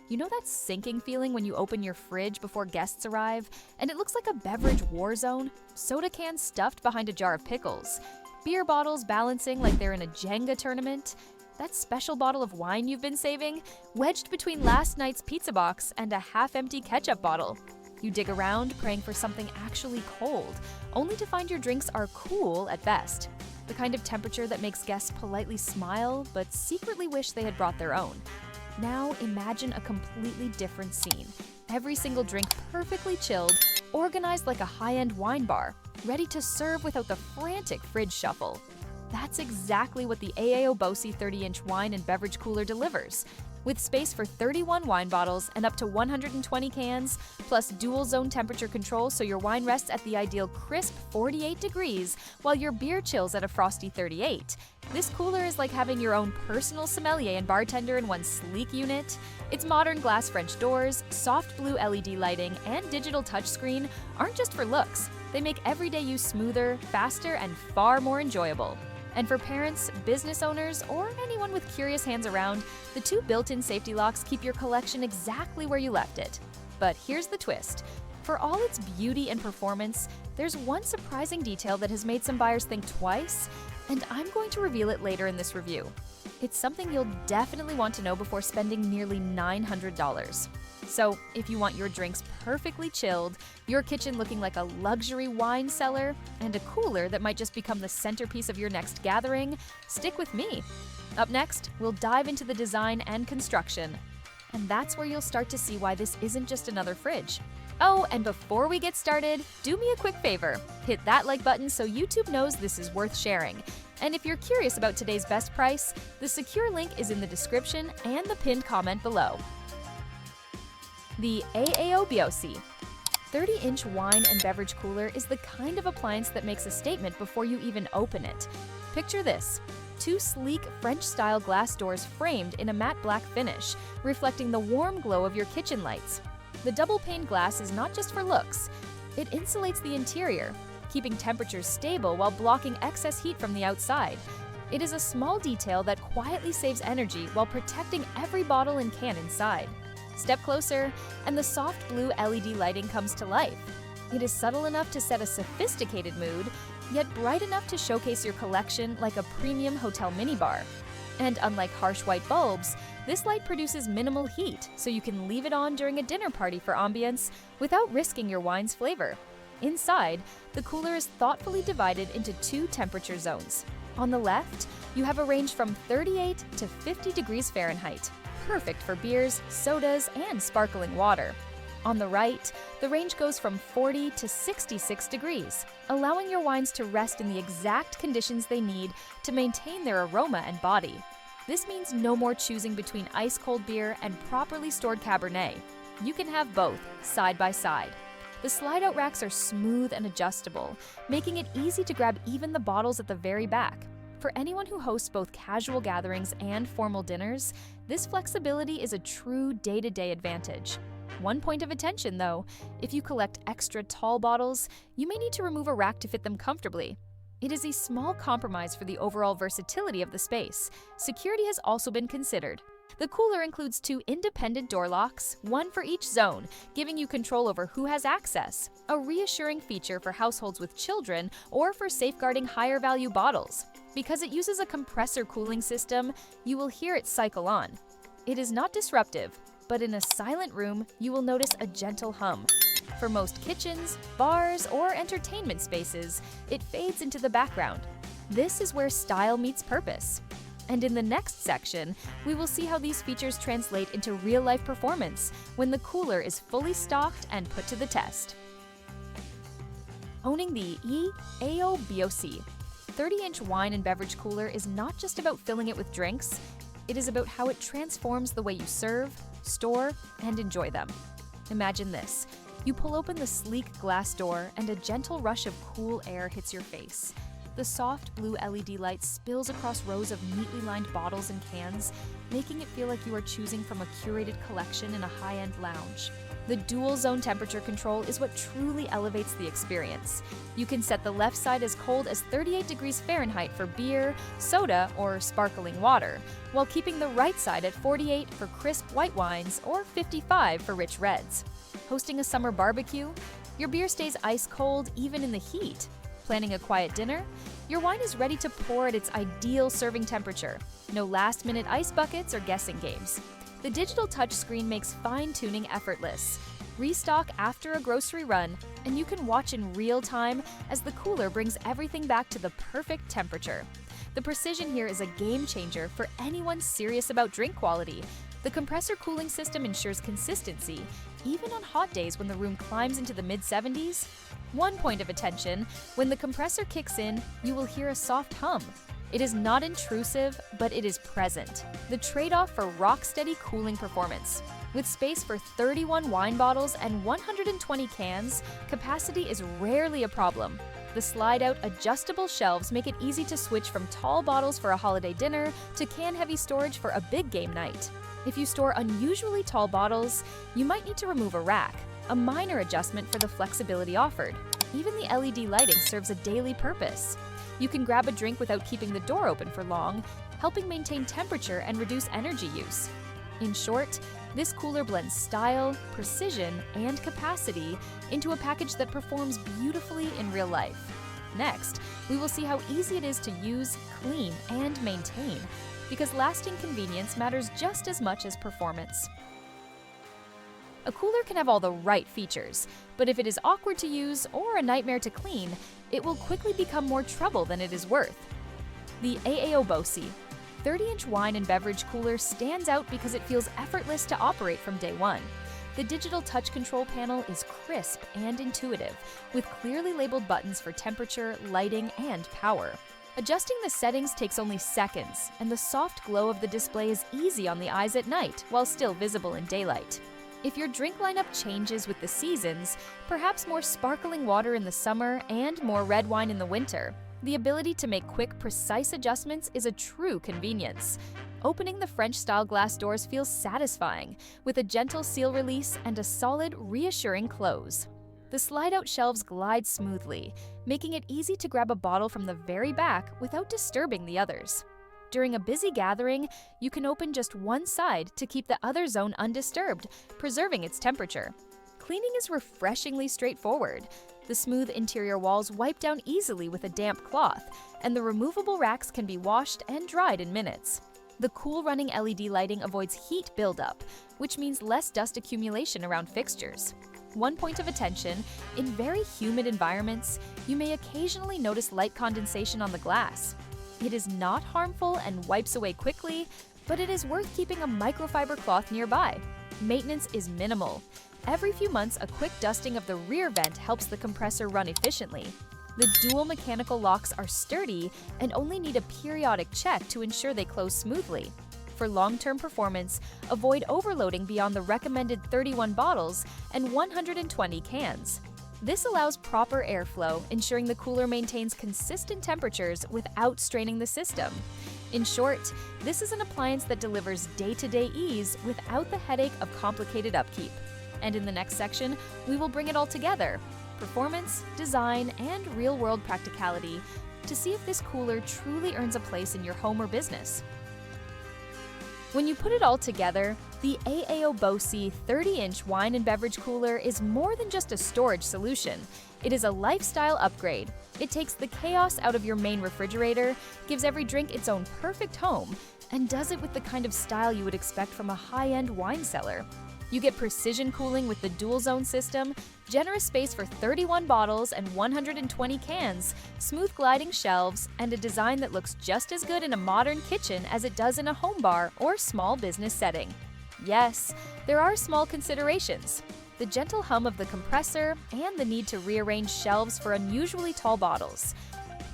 You know that sinking feeling when you open your fridge before guests arrive, and it looks like a beverage war zone? Soda cans stuffed behind a jar of pickles. Beer bottles balancing like they're in a Jenga tournament. That special bottle of wine you've been saving, wedged between last night's pizza box and a half-empty ketchup bottle. You dig around, praying for something actually cold, only to find your drinks are cool at best. The kind of temperature that makes guests politely smile, but secretly wish they had brought their own. Now imagine a completely different scene. Every single drink perfectly chilled, organized like a high-end wine bar, ready to serve without the frantic fridge shuffle. That's exactly what the AAOBOSI 30-inch wine and beverage cooler delivers. With space for 31 wine bottles and up to 120 cans, plus dual zone temperature control so your wine rests at the ideal crisp 48 degrees while your beer chills at a frosty 38. This cooler is like having your own personal sommelier and bartender in one sleek unit. Its modern glass French doors, soft blue LED lighting, and digital touchscreen aren't just for looks. They make everyday use smoother, faster, and far more enjoyable. And for parents, business owners, or anyone with curious hands around, the two built-in safety locks keep your collection exactly where you left it. But here's the twist. For all its beauty and performance, there's one surprising detail that has made some buyers think twice, and I'm going to reveal it later in this review. It's something you'll definitely want to know before spending nearly $900. So, if you want your drinks perfectly chilled, your kitchen looking like a luxury wine cellar, and a cooler that might just become the centerpiece of your next gathering, stick with me. Up next, we'll dive into the design and construction. And that's where you'll start to see why this isn't just another fridge. Oh, and before we get started, do me a quick favor. Hit that like button so YouTube knows this is worth sharing. And if you're curious about today's best price, the secure link is in the description and the pinned comment below. The AAOBOSI 30-inch wine and beverage cooler is the kind of appliance that makes a statement before you even open it. Picture this: two sleek French-style glass doors framed in a matte black finish, reflecting the warm glow of your kitchen lights. The double-pane glass is not just for looks. It insulates the interior, keeping temperatures stable while blocking excess heat from the outside. It is a small detail that quietly saves energy while protecting every bottle and can inside. Step closer, and the soft blue LED lighting comes to life. It is subtle enough to set a sophisticated mood, yet bright enough to showcase your collection like a premium hotel minibar. And unlike harsh white bulbs, this light produces minimal heat, so you can leave it on during a dinner party for ambience without risking your wine's flavor. Inside, the cooler is thoughtfully divided into two temperature zones. On the left, you have a range from 38 to 50 degrees Fahrenheit, perfect for beers, sodas, and sparkling water. On the right, the range goes from 40 to 66 degrees, allowing your wines to rest in the exact conditions they need to maintain their aroma and body. This means no more choosing between ice-cold beer and properly stored Cabernet. You can have both, side by side. The slide-out racks are smooth and adjustable, making it easy to grab even the bottles at the very back. For anyone who hosts both casual gatherings and formal dinners, this flexibility is a true day-to-day advantage. One point of attention, though: if you collect extra tall bottles, you may need to remove a rack to fit them comfortably. It is a small compromise for the overall versatility of the space. Security has also been considered. The cooler includes two independent door locks, one for each zone, giving you control over who has access, a reassuring feature for households with children or for safeguarding higher-value bottles. Because it uses a compressor cooling system, you will hear it cycle on. It is not disruptive, but in a silent room, you will notice a gentle hum. For most kitchens, bars, or entertainment spaces, it fades into the background. This is where style meets purpose. And in the next section, we will see how these features translate into real-life performance when the cooler is fully stocked and put to the test. Owning the AAOBOSI 30-inch wine and beverage cooler is not just about filling it with drinks, it is about how it transforms the way you serve, store, and enjoy them. Imagine this: you pull open the sleek glass door and a gentle rush of cool air hits your face. The soft blue LED light spills across rows of neatly lined bottles and cans, making it feel like you are choosing from a curated collection in a high-end lounge. The dual zone temperature control is what truly elevates the experience. You can set the left side as cold as 38 degrees Fahrenheit for beer, soda, or sparkling water, while keeping the right side at 48 for crisp white wines or 55 for rich reds. Hosting a summer barbecue? Your beer stays ice cold even in the heat. Planning a quiet dinner? Your wine is ready to pour at its ideal serving temperature. No last-minute ice buckets or guessing games. The digital touchscreen makes fine-tuning effortless. Restock after a grocery run, and you can watch in real time as the cooler brings everything back to the perfect temperature. The precision here is a game changer for anyone serious about drink quality. The compressor cooling system ensures consistency, even on hot days when the room climbs into the mid-70s. One point of attention: when the compressor kicks in, you will hear a soft hum. It is not intrusive, but it is present. The trade-off for rock-steady cooling performance. With space for 31 wine bottles and 120 cans, capacity is rarely a problem. The slide-out adjustable shelves make it easy to switch from tall bottles for a holiday dinner to can-heavy storage for a big game night. If you store unusually tall bottles, you might need to remove a rack, a minor adjustment for the flexibility offered. Even the LED lighting serves a daily purpose. You can grab a drink without keeping the door open for long, helping maintain temperature and reduce energy use. In short, this cooler blends style, precision, and capacity into a package that performs beautifully in real life. Next, we will see how easy it is to use, clean, and maintain, because lasting convenience matters just as much as performance. A cooler can have all the right features, but if it is awkward to use or a nightmare to clean, it will quickly become more trouble than it is worth. The AAOBOSI 30-inch wine and beverage cooler stands out because it feels effortless to operate from day one. The digital touch control panel is crisp and intuitive, with clearly labeled buttons for temperature, lighting, and power. Adjusting the settings takes only seconds, and the soft glow of the display is easy on the eyes at night while still visible in daylight. If your drink lineup changes with the seasons, perhaps more sparkling water in the summer and more red wine in the winter, the ability to make quick, precise adjustments is a true convenience. Opening the French-style glass doors feels satisfying, with a gentle seal release and a solid, reassuring close. The slide-out shelves glide smoothly, making it easy to grab a bottle from the very back without disturbing the others. During a busy gathering, you can open just one side to keep the other zone undisturbed, preserving its temperature. Cleaning is refreshingly straightforward. The smooth interior walls wipe down easily with a damp cloth, and the removable racks can be washed and dried in minutes. The cool running LED lighting avoids heat buildup, which means less dust accumulation around fixtures. One point of attention: in very humid environments, you may occasionally notice light condensation on the glass. It is not harmful and wipes away quickly, but it is worth keeping a microfiber cloth nearby. Maintenance is minimal. Every few months, a quick dusting of the rear vent helps the compressor run efficiently. The dual mechanical locks are sturdy and only need a periodic check to ensure they close smoothly. For long-term performance, avoid overloading beyond the recommended 31 bottles and 120 cans. This allows proper airflow, ensuring the cooler maintains consistent temperatures without straining the system. In short, this is an appliance that delivers day-to-day ease without the headache of complicated upkeep. And in the next section, we will bring it all together: performance, design, and real-world practicality to see if this cooler truly earns a place in your home or business. When you put it all together, the AAOBOSI 30-inch wine and beverage cooler is more than just a storage solution. It is a lifestyle upgrade. It takes the chaos out of your main refrigerator, gives every drink its own perfect home, and does it with the kind of style you would expect from a high-end wine cellar. You get precision cooling with the dual zone system, generous space for 31 bottles and 120 cans, smooth gliding shelves, and a design that looks just as good in a modern kitchen as it does in a home bar or small business setting. Yes, there are small considerations: the gentle hum of the compressor and the need to rearrange shelves for unusually tall bottles.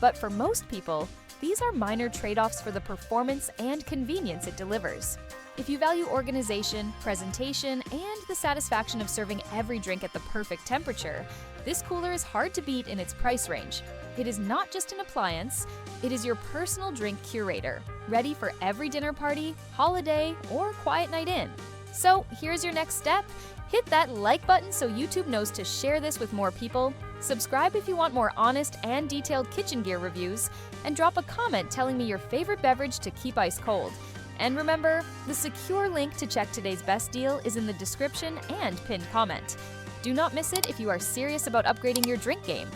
But for most people, these are minor trade-offs for the performance and convenience it delivers. If you value organization, presentation, and the satisfaction of serving every drink at the perfect temperature, this cooler is hard to beat in its price range. It is not just an appliance, it is your personal drink curator, ready for every dinner party, holiday, or quiet night in. So here's your next step. Hit that like button so YouTube knows to share this with more people. Subscribe if you want more honest and detailed kitchen gear reviews, and drop a comment telling me your favorite beverage to keep ice cold. And remember, the secure link to check today's best deal is in the description and pinned comment. Do not miss it if you are serious about upgrading your drink game.